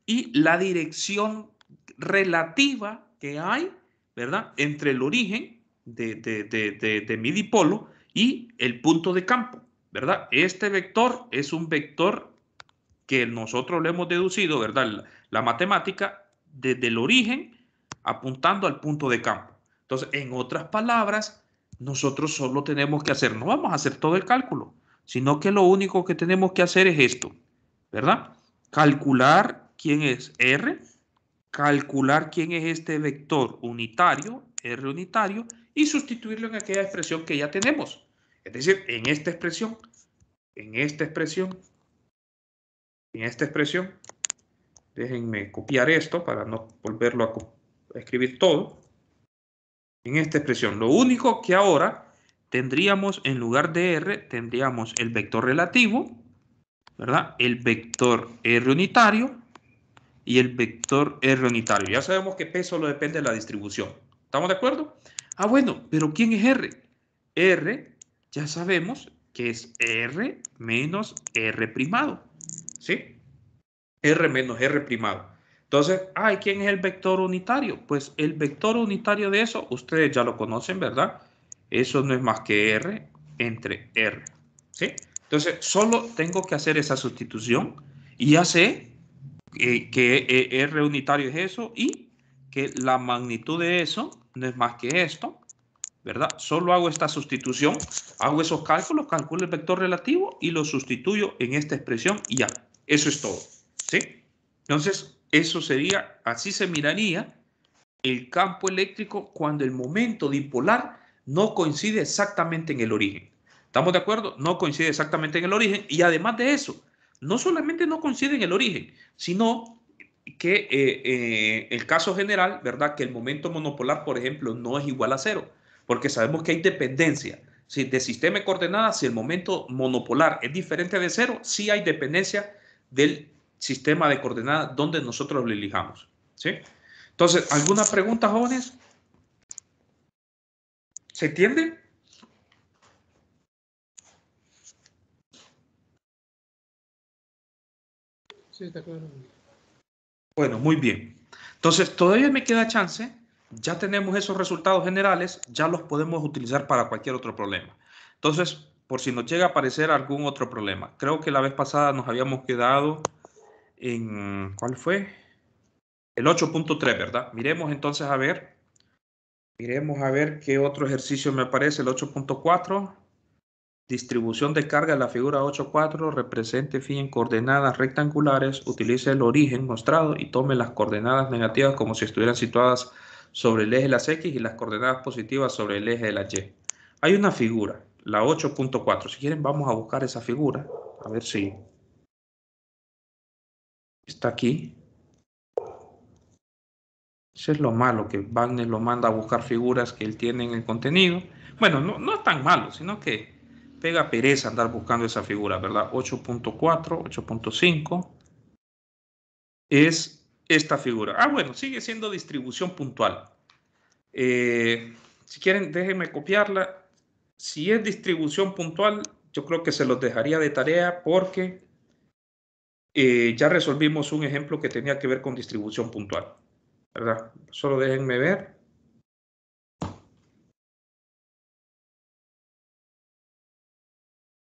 y la dirección relativa que hay, ¿verdad?, entre el origen de mi dipolo y el punto de campo, ¿verdad? Este vector es un vector que nosotros le hemos deducido, ¿verdad?, la matemática desde el origen apuntando al punto de campo. Entonces, en otras palabras, nosotros solo tenemos que hacer, no vamos a hacer todo el cálculo, sino que lo único que tenemos que hacer es esto, ¿verdad? Calcular quién es R, calcular quién es este vector unitario, R unitario, y sustituirlo en aquella expresión que ya tenemos. Es decir, en esta expresión, en esta expresión, en esta expresión, déjenme copiar esto para no volverlo a escribir todo. En esta expresión, lo único que ahora tendríamos en lugar de R, tendríamos el vector relativo, ¿verdad? El vector R unitario y el vector R unitario. Ya sabemos que P solo depende de la distribución. ¿Estamos de acuerdo? Ah, bueno, pero ¿quién es R? R, ya sabemos que es R menos R primado, ¿sí? R menos R primado. Entonces, ay, ¿quién es el vector unitario? Pues el vector unitario de eso, ustedes ya lo conocen, ¿verdad? Eso no es más que R entre R, ¿sí? Entonces, solo tengo que hacer esa sustitución y ya sé que R unitario es eso y que la magnitud de eso no es más que esto, ¿verdad? Solo hago esta sustitución, hago esos cálculos, calculo el vector relativo y lo sustituyo en esta expresión y ya. Eso es todo, ¿sí? Entonces, eso sería, así se miraría el campo eléctrico cuando el momento dipolar no coincide exactamente en el origen. ¿Estamos de acuerdo? No coincide exactamente en el origen y además de eso, no solamente no coincide en el origen, sino que el caso general, ¿verdad? Que el momento monopolar, por ejemplo, no es igual a cero, porque sabemos que hay dependencia. Si de sistema de coordenadas, si el momento monopolar es diferente de cero, sí hay dependencia del sistema de coordenadas donde nosotros lo elijamos, ¿sí? Entonces, ¿alguna pregunta, jóvenes? ¿Se entiende? Sí, está claro. Bueno, muy bien. Entonces, todavía me queda chance. Ya tenemos esos resultados generales, ya los podemos utilizar para cualquier otro problema. Entonces, por si nos llega a aparecer algún otro problema. Creo que la vez pasada nos habíamos quedado en... ¿Cuál fue? El 8.3, ¿verdad? Miremos entonces a ver. Miremos a ver qué otro ejercicio me aparece. El 8.4. Distribución de carga. La figura 8.4 represente phi en coordenadas rectangulares. Utilice el origen mostrado y tome las coordenadas negativas como si estuvieran situadas sobre el eje de las X y las coordenadas positivas sobre el eje de las Y. Hay una figura, la 8.4. Si quieren, vamos a buscar esa figura. A ver si está aquí. Eso es lo malo, que Wagner lo manda a buscar figuras que él tiene en el contenido. Bueno, no es tan malo, sino que pega pereza andar buscando esa figura, ¿verdad? 8.4, 8.5 es esta figura. Ah, bueno, sigue siendo distribución puntual. Si quieren, déjenme copiarla. Si es distribución puntual, yo creo que se los dejaría de tarea porque ya resolvimos un ejemplo que tenía que ver con distribución puntual, ¿verdad? Solo déjenme ver.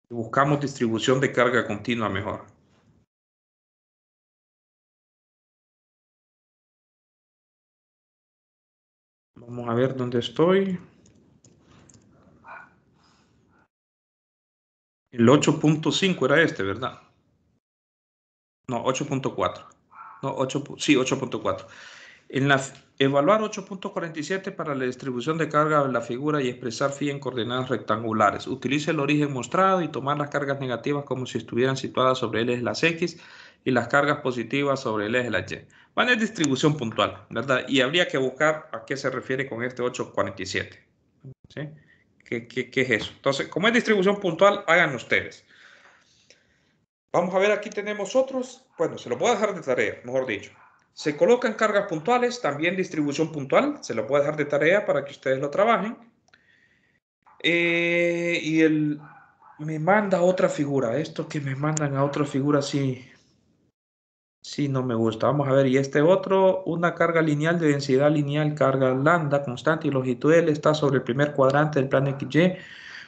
Buscamos distribución de carga continua mejor. Vamos a ver dónde estoy. El 8.5 era este, ¿verdad? No, 8.4. No, 8, sí, 8.4. En la evaluar 8.47 para la distribución de carga de la figura y expresar phi en coordenadas rectangulares. Utilice el origen mostrado y tomar las cargas negativas como si estuvieran situadas sobre el eje de las X y las cargas positivas sobre el eje de las Y. Bueno, es distribución puntual, ¿verdad? Y habría que buscar a qué se refiere con este 8.47. ¿Sí? ¿Qué es eso? Entonces, como es distribución puntual, hagan ustedes. Vamos a ver, aquí tenemos otros. Bueno, se lo voy a dejar de tarea, mejor dicho. Se colocan cargas puntuales, también distribución puntual. Se lo voy a dejar de tarea para que ustedes lo trabajen. me manda otra figura. Esto que me mandan a otra figura, sí. Sí, no me gusta. Vamos a ver, y este otro, una carga lineal de densidad lineal, carga lambda, constante y longitud L, está sobre el primer cuadrante del plano XY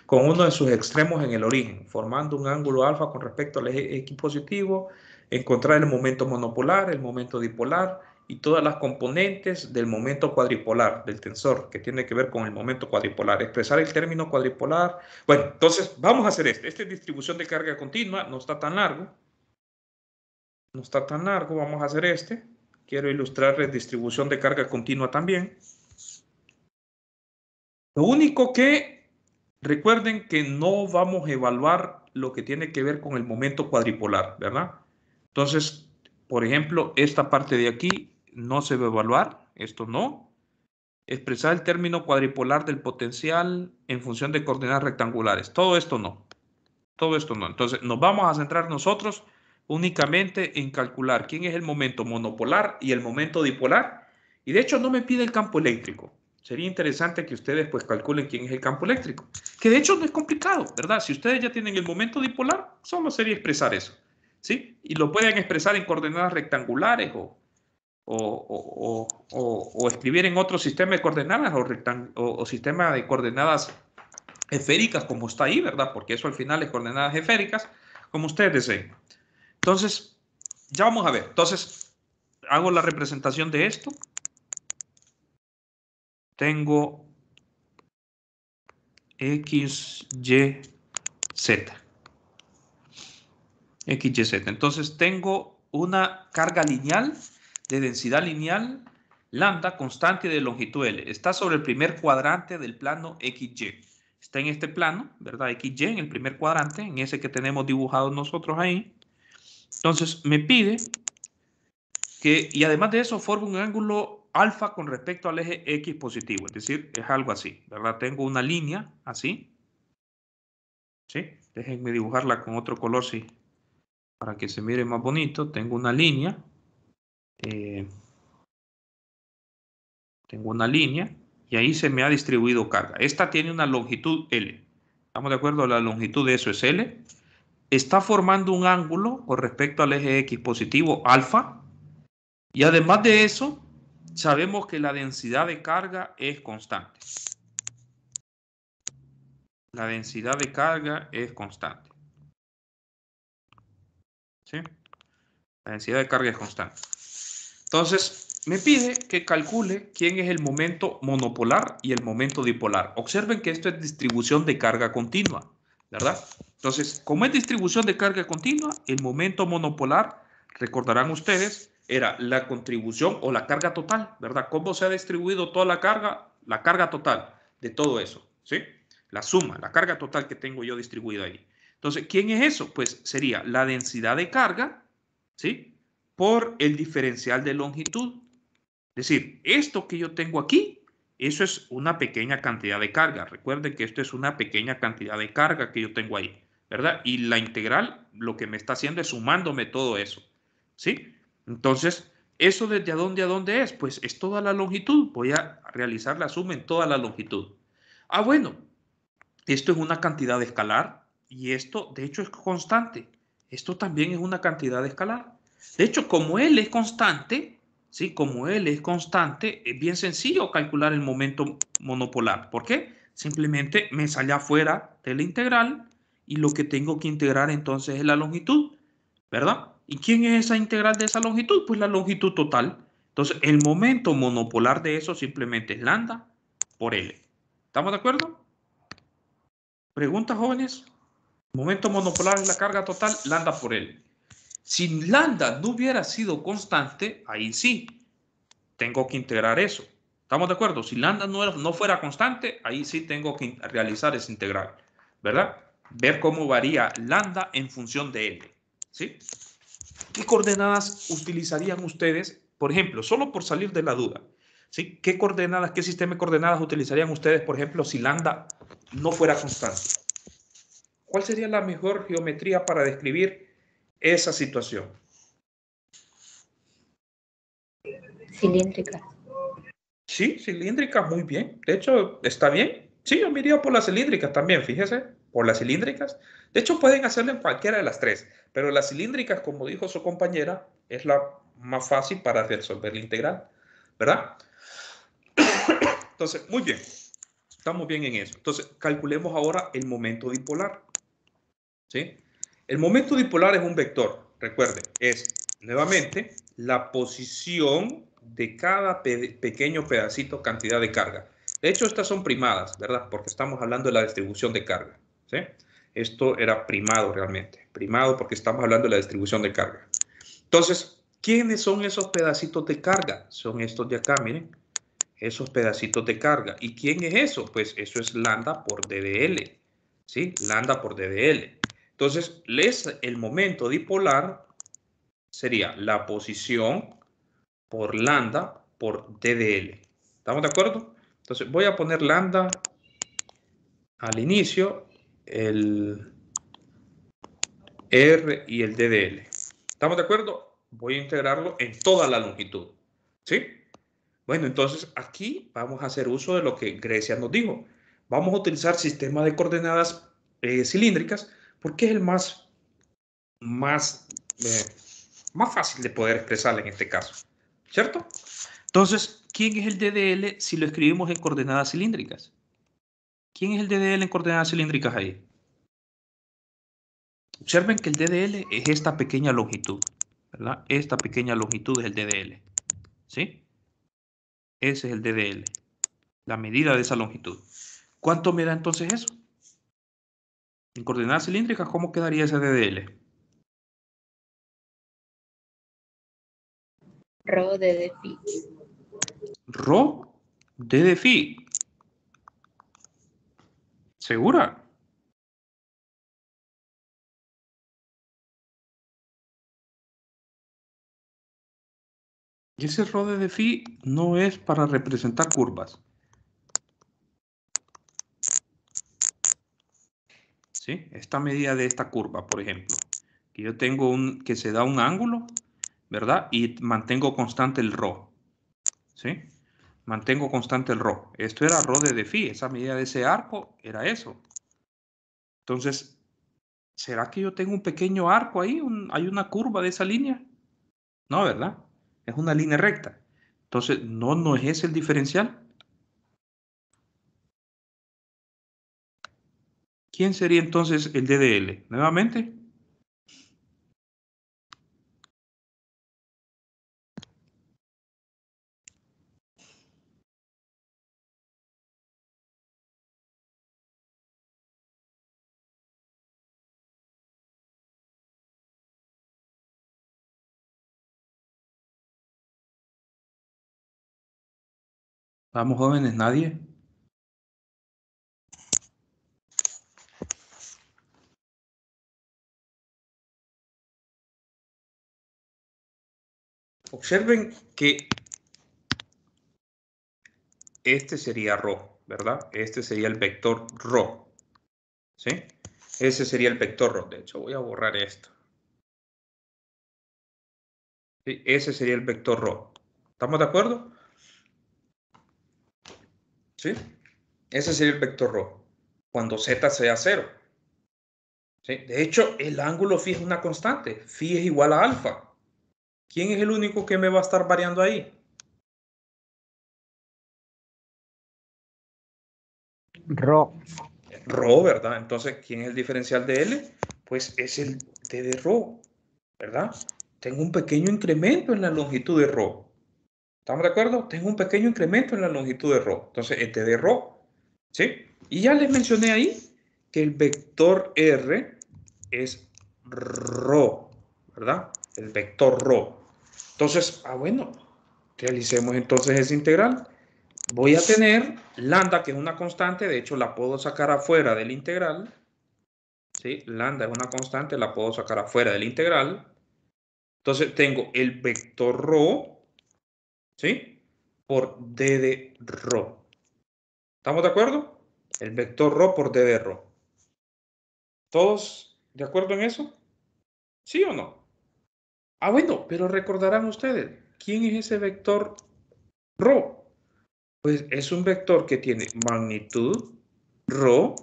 con uno de sus extremos en el origen, formando un ángulo alfa con respecto al eje X positivo, encontrar el momento monopolar, el momento dipolar y todas las componentes del momento cuadripolar, del tensor, que tiene que ver con el momento cuadripolar. Expresar el término cuadripolar. Bueno, entonces vamos a hacer este. Esta es distribución de carga continua, no está tan largo. No está tan largo, vamos a hacer este. Quiero ilustrarles distribución de carga continua también. Lo único que recuerden que no vamos a evaluar lo que tiene que ver con el momento cuadripolar, ¿verdad? Entonces, por ejemplo, esta parte de aquí no se va a evaluar, esto no. Expresar el término cuadripolar del potencial en función de coordenadas rectangulares, todo esto no. Todo esto no. Entonces, nos vamos a centrar nosotros únicamente en calcular quién es el momento monopolar y el momento dipolar. Y de hecho no me pide el campo eléctrico. Sería interesante que ustedes pues calculen quién es el campo eléctrico. Que de hecho no es complicado, ¿verdad? Si ustedes ya tienen el momento dipolar, solo sería expresar eso. ¿Sí? Y lo pueden expresar en coordenadas rectangulares o escribir en otro sistema de coordenadas o sistema de coordenadas esféricas como está ahí, ¿verdad? Porque eso al final es coordenadas esféricas, como ustedes deseen. Entonces, ya vamos a ver. Entonces, hago la representación de esto. Tengo X, Y, Z. X, Y, Z. Entonces, tengo una carga lineal de densidad lineal lambda constante de longitud L. Está sobre el primer cuadrante del plano XY. Está en este plano, ¿verdad? XY en el primer cuadrante, en ese que tenemos dibujado nosotros ahí. Entonces, me pide que, y además de eso, forma un ángulo alfa con respecto al eje X positivo. Es decir, es algo así, ¿verdad? Tengo una línea así. ¿Sí? Déjenme dibujarla con otro color, sí, para que se mire más bonito. Tengo una línea. Tengo una línea y ahí se me ha distribuido carga. Esta tiene una longitud L. ¿Estamos de acuerdo? La longitud de eso es L. Está formando un ángulo con respecto al eje X positivo, alfa. Y además de eso, sabemos que la densidad de carga es constante. La densidad de carga es constante. ¿Sí? La densidad de carga es constante. Entonces, me pide que calcule quién es el momento monopolar y el momento dipolar. Observen que esto es distribución de carga continua, ¿verdad? Entonces, como es distribución de carga continua, el momento monopolar, recordarán ustedes, era la contribución o la carga total, ¿verdad? ¿Cómo se ha distribuido toda la carga total de todo eso, ¿sí? La suma, la carga total que tengo yo distribuida ahí. Entonces, ¿quién es eso? Pues sería la densidad de carga, ¿sí? Por el diferencial de longitud. Es decir, esto que yo tengo aquí, eso es una pequeña cantidad de carga. Recuerden que esto es una pequeña cantidad de carga que yo tengo ahí, ¿verdad? Y la integral lo que me está haciendo es sumándome todo eso, ¿sí? Entonces, ¿eso desde a dónde es? Pues es toda la longitud. Voy a realizar la suma en toda la longitud. Ah, bueno, esto es una cantidad escalar y esto, de hecho, es constante. Esto también es una cantidad escalar. De hecho, como L es constante, ¿sí? Como L es constante, es bien sencillo calcular el momento monopolar. ¿Por qué? Simplemente me sale afuera de la integral y lo que tengo que integrar entonces es la longitud, ¿verdad? ¿Y quién es esa integral de esa longitud? Pues la longitud total. Entonces, el momento monopolar de eso simplemente es lambda por L. ¿Estamos de acuerdo? Preguntas, jóvenes. Momento monopolar es la carga total, lambda por L. Si lambda no hubiera sido constante, ahí sí, tengo que integrar eso. ¿Estamos de acuerdo? Si lambda no fuera constante, ahí sí tengo que realizar esa integral, ¿verdad? Ver cómo varía lambda en función de L, ¿sí? ¿Qué coordenadas utilizarían ustedes? Por ejemplo, solo por salir de la duda, ¿sí? ¿Qué coordenadas, qué sistema de coordenadas utilizarían ustedes, por ejemplo, si lambda no fuera constante? ¿Cuál sería la mejor geometría para describir esa situación? Cilíndrica. Sí, cilíndrica, muy bien. De hecho, está bien. Sí, yo me iría por las cilíndricas también, fíjese. por las cilíndricas. De hecho, pueden hacerlo en cualquiera de las tres, pero las cilíndricas, como dijo su compañera, es la más fácil para resolver la integral, ¿verdad? Entonces, muy bien. Estamos bien en eso. Entonces, calculemos ahora el momento dipolar. ¿Sí? El momento dipolar es un vector. Recuerden, es nuevamente la posición de cada pequeño pedacito, cantidad de carga. De hecho, estas son primadas, ¿verdad? Porque estamos hablando de la distribución de carga. ¿Sí? Esto era primado realmente. Primado porque estamos hablando de la distribución de carga. Entonces, ¿quiénes son esos pedacitos de carga? Son estos de acá, miren. Esos pedacitos de carga. ¿Y quién es eso? Pues eso es lambda por ddl. ¿Sí? Lambda por ddl. Entonces, el momento dipolar sería la posición por lambda por ddl. ¿Estamos de acuerdo? Entonces, voy a poner lambda al inicio, el R y el ddl. ¿Estamos de acuerdo? Voy a integrarlo en toda la longitud. ¿Sí? Bueno, entonces aquí vamos a hacer uso de lo que Grecia nos dijo. Vamos a utilizar sistema de coordenadas cilíndricas porque es el más fácil de poder expresar en este caso. ¿Cierto? Entonces, ¿quién es el DDL si lo escribimos en coordenadas cilíndricas? ¿Quién es el DDL en coordenadas cilíndricas ahí? Observen que el DDL es esta pequeña longitud, ¿verdad? Esta pequeña longitud es el DDL, ¿sí? Ese es el DDL, la medida de esa longitud. ¿Cuánto me da entonces eso? En coordenadas cilíndricas, ¿cómo quedaría ese DDL? Rho de phi. Rho de phi. ¿Segura? Y ese Rho de phi no es para representar curvas. ¿Sí? Esta medida de esta curva, por ejemplo. Que yo tengo que se da un ángulo, ¿verdad? Y mantengo constante el Rho. ¿Sí? Mantengo constante el Rho. Esto era Rho de phi. Esa medida de ese arco era eso. Entonces, ¿será que yo tengo un pequeño arco ahí? ¿Hay una curva de esa línea? No, ¿verdad? Es una línea recta. Entonces, no es ese el diferencial. ¿Quién sería entonces el DDL? Nuevamente. Vamos, jóvenes, nadie. Observen que este sería Rho, ¿verdad? Este sería el vector Rho. ¿Sí? Ese sería el vector Rho. De hecho, voy a borrar esto. ¿Sí? Ese sería el vector Rho. ¿Estamos de acuerdo? ¿Sí? Ese sería el vector Rho. Cuando z sea 0. ¿Sí? De hecho, el ángulo phi es una constante. Phi es igual a alfa. ¿Quién es el único que me va a estar variando ahí? Rho. Rho, ¿verdad? Entonces, ¿quién es el diferencial de L? Pues es el d de Rho, ¿verdad? Tengo un pequeño incremento en la longitud de Rho. ¿Estamos de acuerdo? Tengo un pequeño incremento en la longitud de Rho. Entonces, es d de Rho, ¿sí? Y ya les mencioné ahí que el vector R es Rho, ¿verdad? El vector Rho. Entonces, bueno, realicemos entonces esa integral. Voy a tener lambda, que es una constante, de hecho la puedo sacar afuera del integral. ¿Sí? Lambda es una constante, la puedo sacar afuera del integral. Entonces tengo el vector Rho, ¿sí? Por d de Rho. ¿Estamos de acuerdo? El vector Rho por d de Rho. ¿Todos de acuerdo en eso? ¿Sí o no? Bueno, pero recordarán ustedes, ¿quién es ese vector Rho? Pues es un vector que tiene magnitud Rho,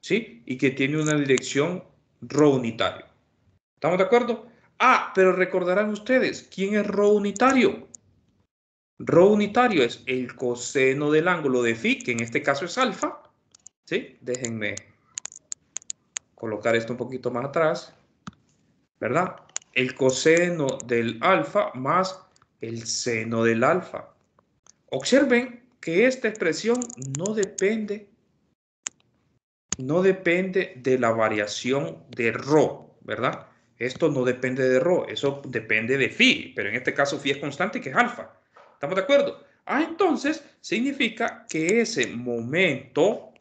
¿sí? Y que tiene una dirección ρ unitario. ¿Estamos de acuerdo? Ah, pero recordarán ustedes, ¿quién es ρ unitario? Ρ unitario es el coseno del ángulo de phi, que en este caso es alfa, ¿sí? Déjenme colocar esto un poquito más atrás, ¿verdad? El coseno del alfa más el seno del alfa. Observen que esta expresión no depende de la variación de ρ, ¿verdad? Esto no depende de ρ, eso depende de phi, pero en este caso phi es constante, que es alfa. ¿Estamos de acuerdo? Ah, entonces significa que ese momento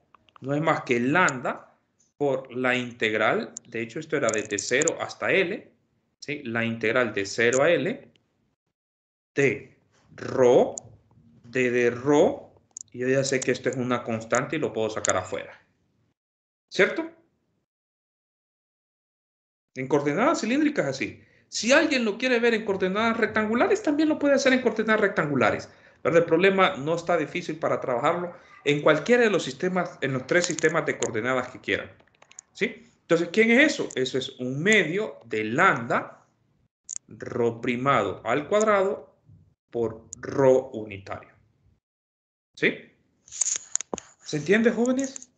no es más que lambda por la integral, de hecho esto era desde 0 hasta L, ¿sí? La integral de 0 a L de ρ, de ρ, y yo ya sé que esto es una constante y lo puedo sacar afuera. ¿Cierto? En coordenadas cilíndricas así. Si alguien lo quiere ver en coordenadas rectangulares, también lo puede hacer en coordenadas rectangulares. ¿Verdad? El problema no está difícil para trabajarlo en cualquiera de los sistemas, en los 3 sistemas de coordenadas que quieran. ¿Sí? Entonces, ¿quién es eso? Eso es un medio de lambda ρ primado al cuadrado por ρ unitario. ¿Sí? ¿Se entiende, jóvenes?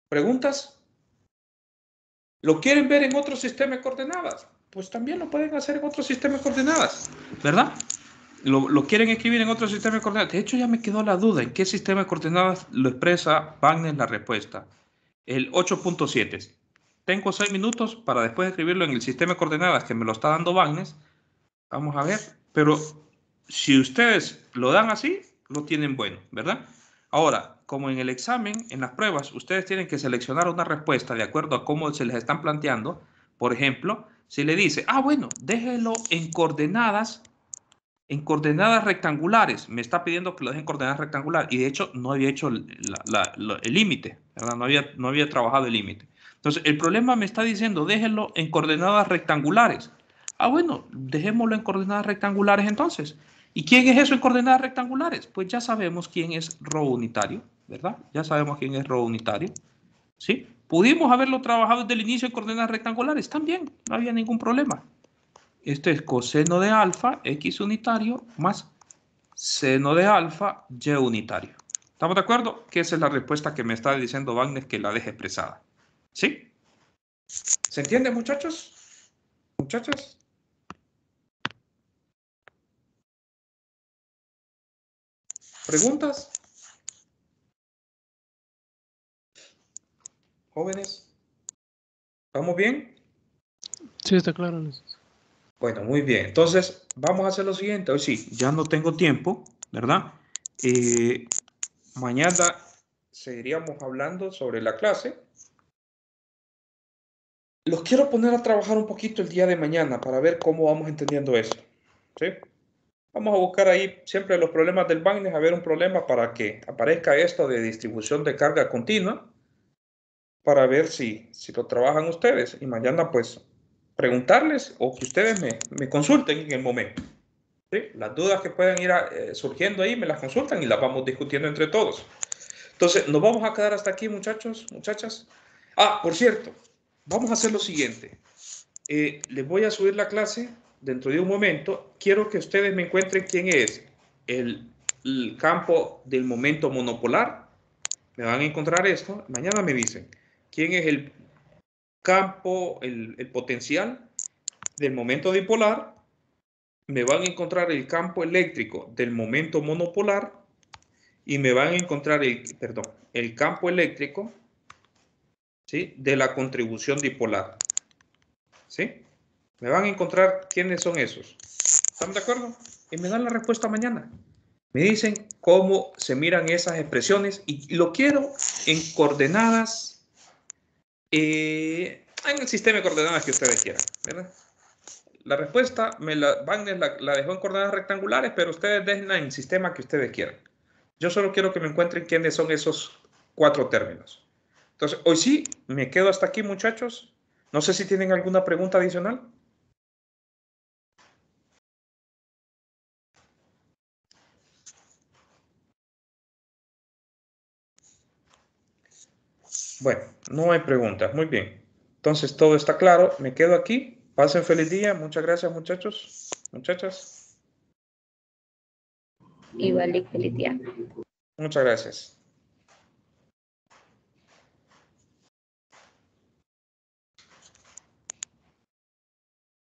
¿Preguntas? ¿Lo quieren ver en otro sistema de coordenadas? Pues también lo pueden hacer en otro sistema de coordenadas, ¿verdad? Lo quieren escribir en otro sistema de coordenadas. De hecho, ya me quedó la duda. ¿En qué sistema de coordenadas lo expresa Wagner la respuesta? El 8.7. Tengo 6 minutos para después escribirlo en el sistema de coordenadas que me lo está dando Wagner. Vamos a ver. Pero si ustedes lo dan así, lo tienen bueno, ¿verdad? Ahora, como en el examen, en las pruebas, ustedes tienen que seleccionar una respuesta de acuerdo a cómo se les están planteando. Por ejemplo, si le dice, bueno, déjelo en coordenadas rectangulares. Me está pidiendo que lo deje en coordenadas rectangulares. Y de hecho, no había hecho el límite, ¿verdad? No había trabajado el límite. Entonces, el problema me está diciendo, déjenlo en coordenadas rectangulares. Bueno, dejémoslo en coordenadas rectangulares entonces. ¿Y quién es eso en coordenadas rectangulares? Pues ya sabemos quién es ρ unitario, ¿verdad? Ya sabemos quién es ρ unitario. ¿Sí? Pudimos haberlo trabajado desde el inicio en coordenadas rectangulares. También, no había ningún problema. Esto es coseno de alfa, x unitario, más seno de alfa, y unitario. ¿Estamos de acuerdo? Que esa es la respuesta que me está diciendo Wagner que la deje expresada. ¿Sí? ¿Se entiende, muchachos? ¿Muchachas? ¿Preguntas? ¿Jóvenes? ¿Vamos bien? Sí, está claro. Bueno, muy bien. Entonces, vamos a hacer lo siguiente. Hoy sí, ya no tengo tiempo, ¿verdad? Mañana seguiríamos hablando sobre la clase. Los quiero poner a trabajar un poquito el día de mañana para ver cómo vamos entendiendo esto. ¿Sí? Vamos a buscar ahí siempre los problemas del Wagner, a ver un problema para que aparezca esto de distribución de carga continua, para ver si lo trabajan ustedes. Y mañana pues preguntarles o que ustedes me consulten en el momento. ¿Sí? Las dudas que puedan ir surgiendo ahí me las consultan y las vamos discutiendo entre todos. Entonces, nos vamos a quedar hasta aquí, muchachos, muchachas. Por cierto, vamos a hacer lo siguiente. Les voy a subir la clase dentro de un momento. Quiero que ustedes me encuentren quién es el campo del momento monopolar. Me van a encontrar esto. Mañana me dicen quién es el campo, el potencial del momento dipolar. Me van a encontrar el campo eléctrico del momento monopolar y me van a encontrar el campo eléctrico, ¿sí?, de la contribución dipolar. ¿Sí? Me van a encontrar quiénes son esos. ¿Están de acuerdo? Y me dan la respuesta mañana. Me dicen cómo se miran esas expresiones y lo quiero en coordenadas, en el sistema de coordenadas que ustedes quieran, ¿verdad? La respuesta, Wagner la dejó en coordenadas rectangulares, pero ustedes déjenla en el sistema que ustedes quieran. Yo solo quiero que me encuentren quiénes son esos 4 términos. Entonces, hoy sí, me quedo hasta aquí, muchachos. No sé si tienen alguna pregunta adicional. Bueno, no hay preguntas. Muy bien. Entonces, todo está claro. Me quedo aquí. Pasen feliz día. Muchas gracias, muchachos. Muchachas. Igual y feliz día. Muchas gracias.